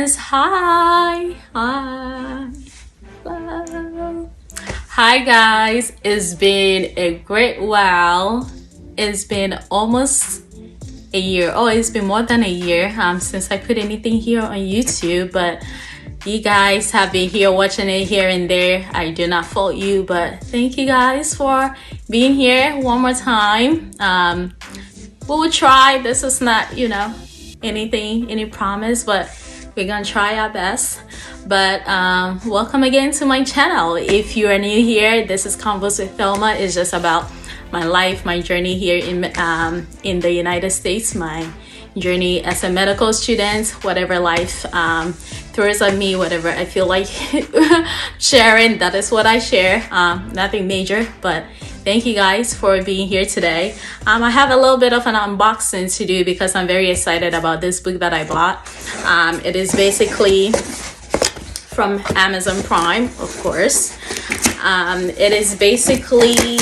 friends. Hello. Hi guys, it's been a great while. It's been almost a year. Oh, it's been more than a year since I put anything here on YouTube, but you guys have been here watching it here and there. I do not fault you, but thank you guys for being here one more time. We will try. This is not, any promise, but we're gonna try our best. But welcome again to my channel. If you are new here, this is Convos with Thelma. It's just about my life, my journey here in the United States, my journey as a medical student, whatever life throws at me, whatever I feel like sharing, that is what I share. Nothing major, but thank you guys for being here today. I have a little bit of an unboxing to do because I'm very excited about this book that I bought. It is basically from Amazon Prime, of course. It is basically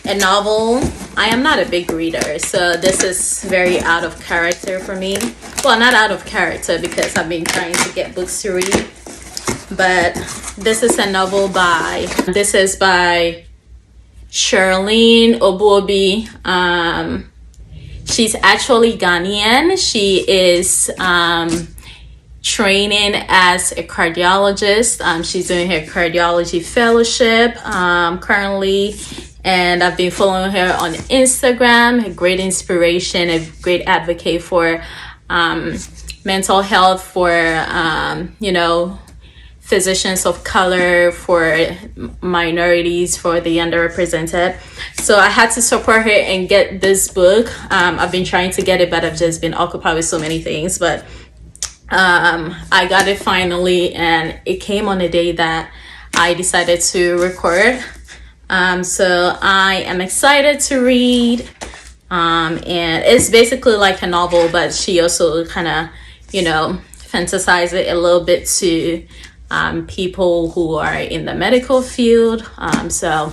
a novel. I am not a big reader, so this is very out of character for me. Well, not out of character because I've been trying to get books to read, but this is a novel by Charlene Obuobi. She's actually Ghanaian. She is training as a cardiologist. She's doing her cardiology fellowship currently, and I've been following her on Instagram. A great inspiration, a great advocate for mental health, for physicians of color, for minorities, for the underrepresented. So I had to support her and get this book. I've been trying to get it, but I've just been occupied with so many things. But I got it finally, and it came on a day that I decided to record. So I am excited to read. And it's basically like a novel, but she also kind of, fantasizes it a little bit to people who are in the medical field. So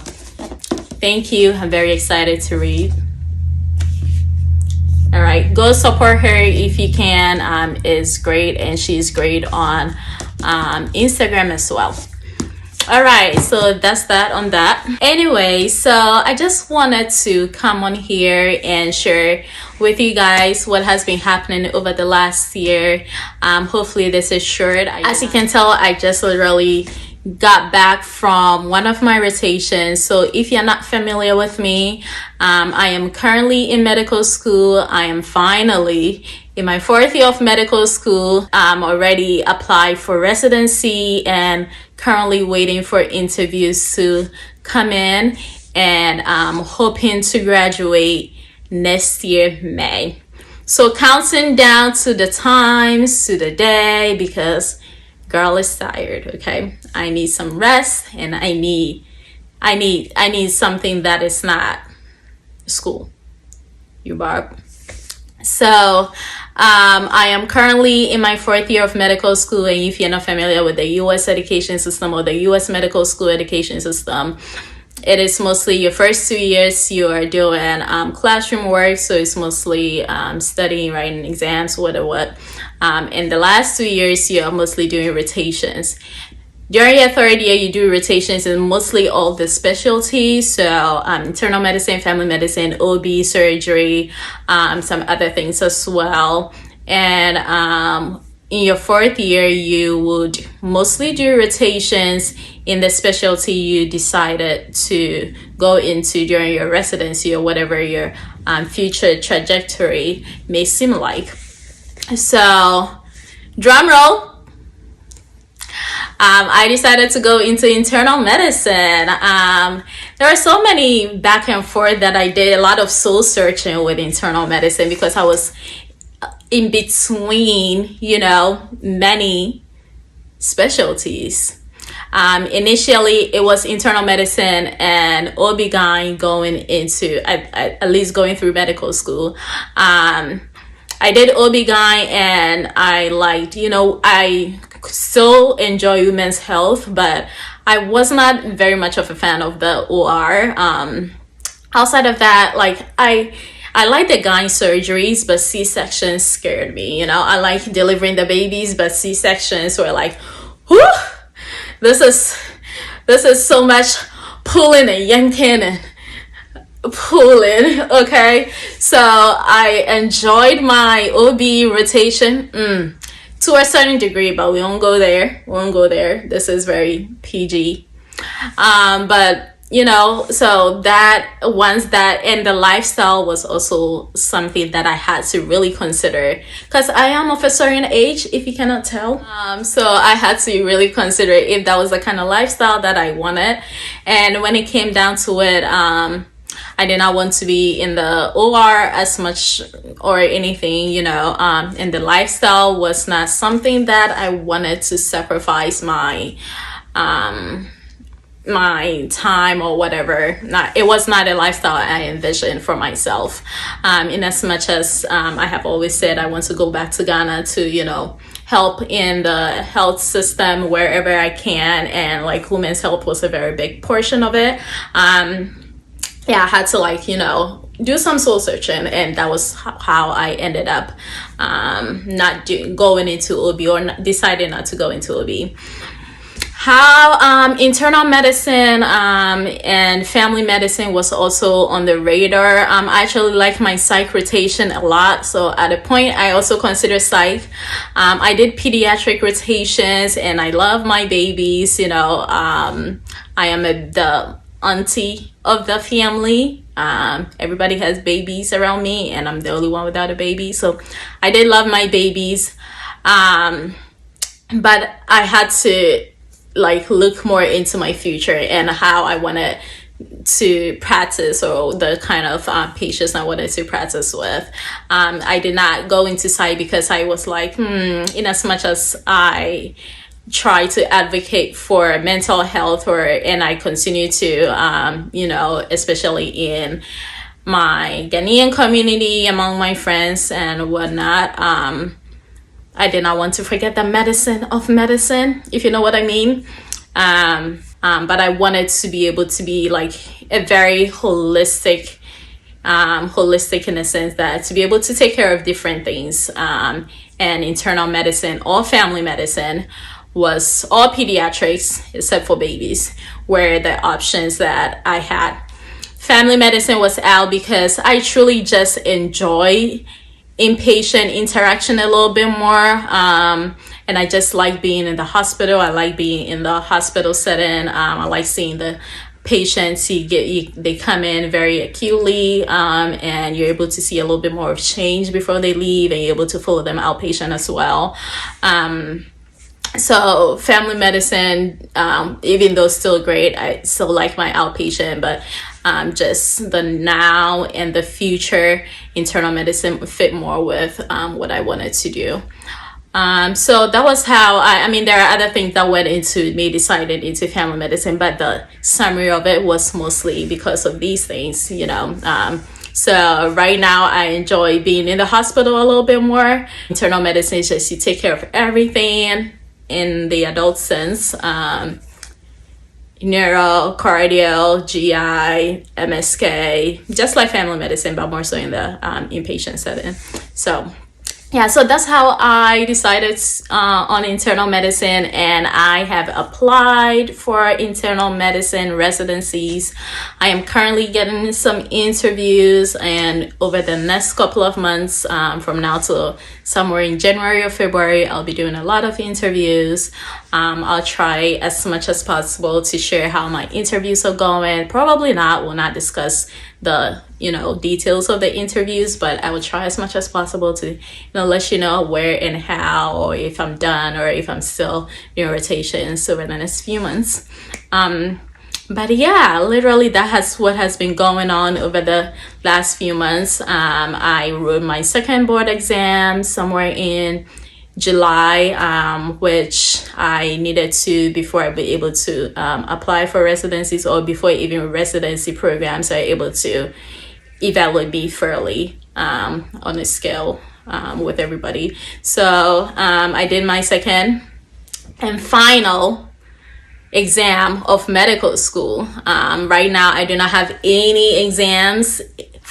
thank you. I'm very excited to read. All right, go support her if you can. It's great, and she's great on Instagram as well. All right, so that's that on that. Anyway, so I just wanted to come on here and share with you guys what has been happening over the last year. Hopefully this is short. As you can tell, I just literally got back from one of my rotations. So if you're not familiar with me, I am currently in medical school. I am finally in my 4th year of medical school. I'm already applied for residency and currently waiting for interviews to come in, and I'm hoping to graduate next year, May. So counting down to the times, to the day, because girl is tired, okay? I need some rest, and I need something that is not school. You barb. So I am currently in my 4th year of medical school, and if you're not familiar with the U.S. education system or the U.S. medical school education system, it is mostly your first 2 years you are doing classroom work, so it's mostly studying, writing exams, what. In the last 2 years, you are mostly doing rotations. During your 3rd year, you do rotations in mostly all the specialties, so internal medicine, family medicine, OB, surgery, some other things as well. And in your 4th year, you would mostly do rotations in the specialty you decided to go into during your residency or whatever your future trajectory may seem like. So, drum roll. I decided to go into internal medicine. There are so many back and forth that I did, a lot of soul searching with internal medicine because I was in between, many specialties. Initially, it was internal medicine and OB-GYN going into, at least going through medical school. I did OB-GYN and I liked, I still enjoy women's health, but I was not very much of a fan of the OR. Outside of that, like I I like the gyne surgeries, but C-sections scared me. You know, I like delivering the babies, but C-sections were like, whew, this is so much pulling and yanking and pulling. Okay, so I enjoyed my OB rotation to a certain degree, but we won't go there. This is very PG. But you know, so that once that, and the lifestyle was also something that I had to really consider, because I am of a certain age, if you cannot tell. So I had to really consider if that was the kind of lifestyle that I wanted. And when it came down to it, I did not want to be in the OR as much or anything, you know, and the lifestyle was not something that I wanted to sacrifice my time or whatever. It was not a lifestyle I envisioned for myself. In as much as I have always said I want to go back to Ghana to, you know, help in the health system wherever I can, and like women's health was a very big portion of it. Yeah, I had to, like, you know, do some soul searching, and that was how I ended up going into OB, or deciding not to go into OB. How internal medicine and family medicine was also on the radar. I actually like my psych rotation a lot, so at a point I also consider psych. I did pediatric rotations, and I love my babies. You know, I am the auntie of the family. Everybody has babies around me, and I'm the only one without a baby, so I did love my babies. But I had to like look more into my future and how I wanted to practice, or the kind of patients I wanted to practice with. I did not go into psych because I was like, in as much as I try to advocate for mental health, and I continue to, you know, especially in my Ghanaian community, among my friends and whatnot, I did not want to forget the medicine of medicine, if you know what I mean. But I wanted to be able to be like a very holistic in a sense that to be able to take care of different things. And internal medicine or family medicine was all pediatrics except for babies were the options that I had. Family medicine was out because I truly just enjoy inpatient interaction a little bit more, and I just like being in the hospital. I like being in the hospital setting. I like seeing the patients. They come in very acutely, and you're able to see a little bit more of change before they leave, and you're able to follow them outpatient as well. So family medicine, even though still great, I still like my outpatient, but just the now and the future, internal medicine would fit more with what I wanted to do. So that was how I mean, there are other things that went into me deciding into family medicine, but the summary of it was mostly because of these things, you know. So right now I enjoy being in the hospital a little bit more. Internal medicine is just you take care of everything in the adult sense. Neuro, cardio, GI, MSK, just like family medicine, but more so in the inpatient setting. So yeah, so that's how I decided on internal medicine, and I have applied for internal medicine residencies. I am currently getting some interviews, and over the next couple of months, from now to somewhere in January or February, I'll be doing a lot of interviews. I'll try as much as possible to share how my interviews are going. Probably not, we'll not discuss the details of the interviews, but I will try as much as possible to let you know where and how, or if I'm done, or if I'm still doing rotations over the next few months. But yeah, literally that's what has been going on over the last few months. I wrote my second board exam somewhere in July, which I needed to before I be able to apply for residencies, or before even residency programs are able to evaluate me fairly on a scale with everybody. So I did my second and final exam of medical school. Right now I do not have any exams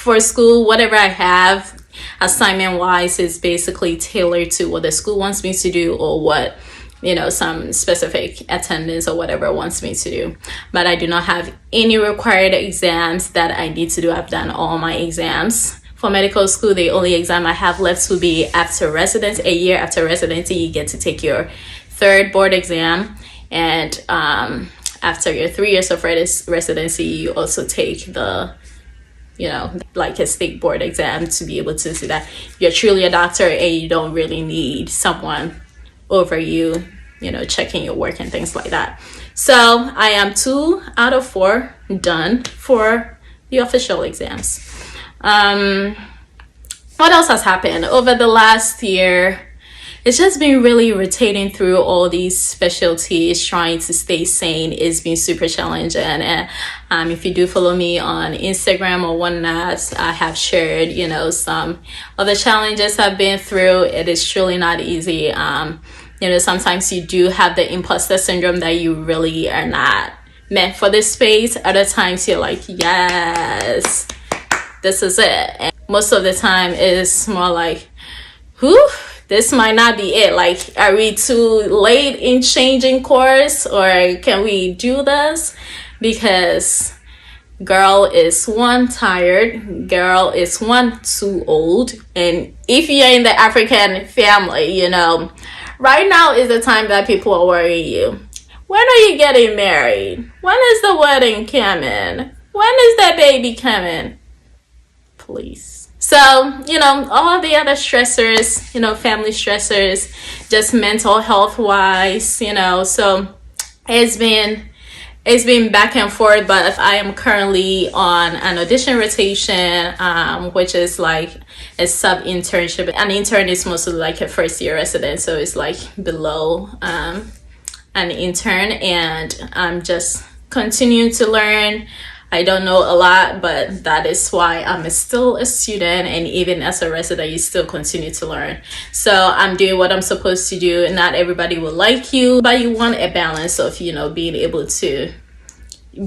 for school, whatever I have assignment wise is basically tailored to what the school wants me to do, or what, you know, some specific attendance or whatever wants me to do. But I do not have any required exams that I need to do. I've done all my exams. For medical school, the only exam I have left will be after residency. A year after residency, you get to take your third board exam. And after your 3 years of residency, you also take the, you know, like a state board exam to be able to see that you're truly a doctor and you don't really need someone over you, you know, checking your work and things like that. So I am 2 out of 4 done for the official exams. What else has happened over the last year? It's just been really rotating through all these specialties, trying to stay sane. It's been super challenging. And if you do follow me on Instagram or whatnot, I have shared, you know, some of the challenges I've been through. It is truly not easy. You know, sometimes you do have the imposter syndrome that you really are not meant for this space. Other times you're like, yes, this is it. And most of the time it's more like, whew, this might not be it. Like, are we too late in changing course, or can we do this? Because girl is one tired, girl is one too old. And if you're in the African family, you know, right now is the time that people are worrying you. When are you getting married? When is the wedding coming? When is that baby coming? Please. So, you know, all the other stressors, you know, family stressors, just mental health wise, you know, so it's been back and forth. But I am currently on an audition rotation, which is like a sub internship. An intern is mostly like a first year resident, so it's like below an intern, and I'm just continuing to learn. I don't know a lot, but that is why I'm still a student, and even as a resident, you still continue to learn. So I'm doing what I'm supposed to do, and not everybody will like you, but you want a balance of, you know, being able to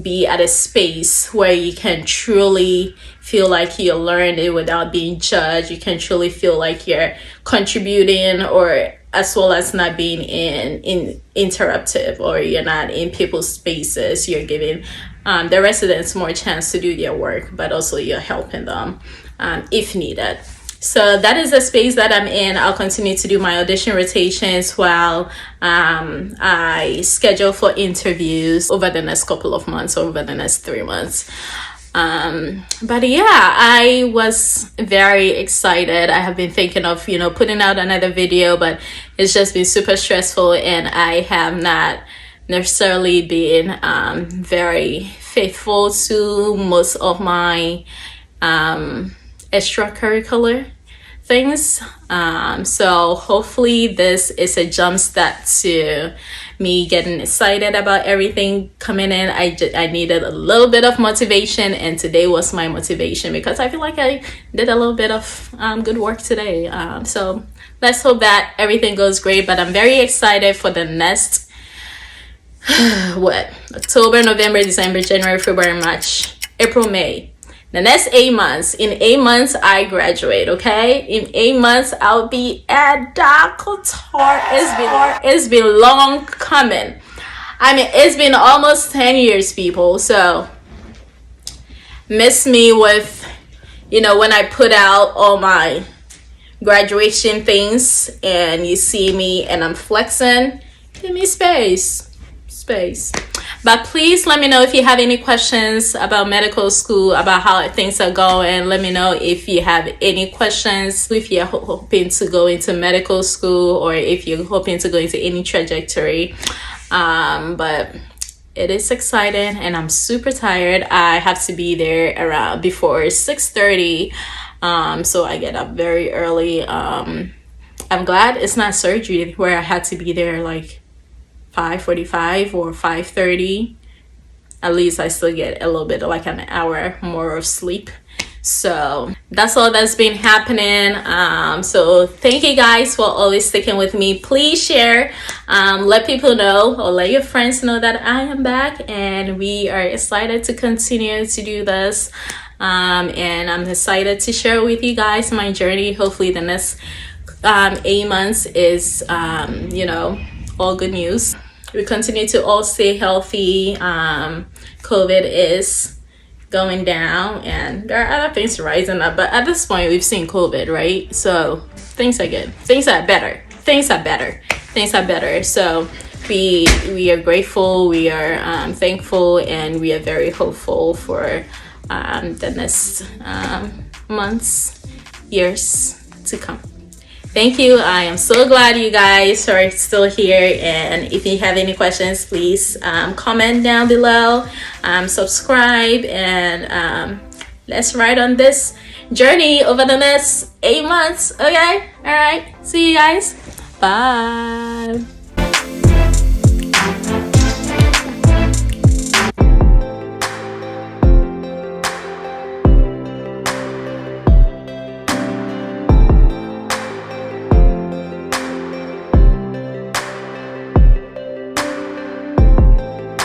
be at a space where you can truly feel like you're learning without being judged. You can truly feel like you're contributing, or as well as not being in interruptive, or you're not in people's spaces. You're giving the residents more chance to do their work, but also you're helping them if needed. So that is the space that I'm in. I'll continue to do my audition rotations while I schedule for interviews over the next couple of months, over the next 3 months. But yeah, I was very excited. I have been thinking of, you know, putting out another video, but it's just been super stressful, and I have not necessarily been very faithful to most of my extracurricular things. So hopefully this is a jump start to me getting excited about everything coming in. I needed a little bit of motivation, and today was my motivation, because I feel like I did a little bit of good work today. So let's hope that everything goes great. But I'm very excited for the next October, November, December, January, February, March, April, May. The next 8 months. In 8 months, I graduate, okay? In 8 months, I'll be a doctor. It's been long coming. I mean, it's been almost 10 years, people. So, miss me with, you know, when I put out all my graduation things and you see me and I'm flexing. Give me space. But please let me know if you have any questions about medical school, about how things are going. Let me know if you have any questions, if you're hoping to go into medical school, or if you're hoping to go into any trajectory. But it is exciting, and I'm super tired. I have to be there around before 6:30, so I get up very early. I'm glad it's not surgery where I had to be there like 5:45 or 5:30. At least I still get a little bit, like an hour more of sleep. So that's all that's been happening. So thank you guys for always sticking with me. Please share, let people know, or let your friends know that I am back, and we are excited to continue to do this. and I'm excited to share with you guys my journey. Hopefully the next 8 months is all good news. We continue to all stay healthy. COVID is going down and there are other things rising up, but at this point we've seen COVID, right? So things are good, things are better. So we are grateful, we are thankful, and we are very hopeful for the next months, years to come. Thank you. I am so glad you guys are still here. And if you have any questions, please comment down below, subscribe, and let's ride on this journey over the next 8 months. Okay? All right. See you guys. Bye.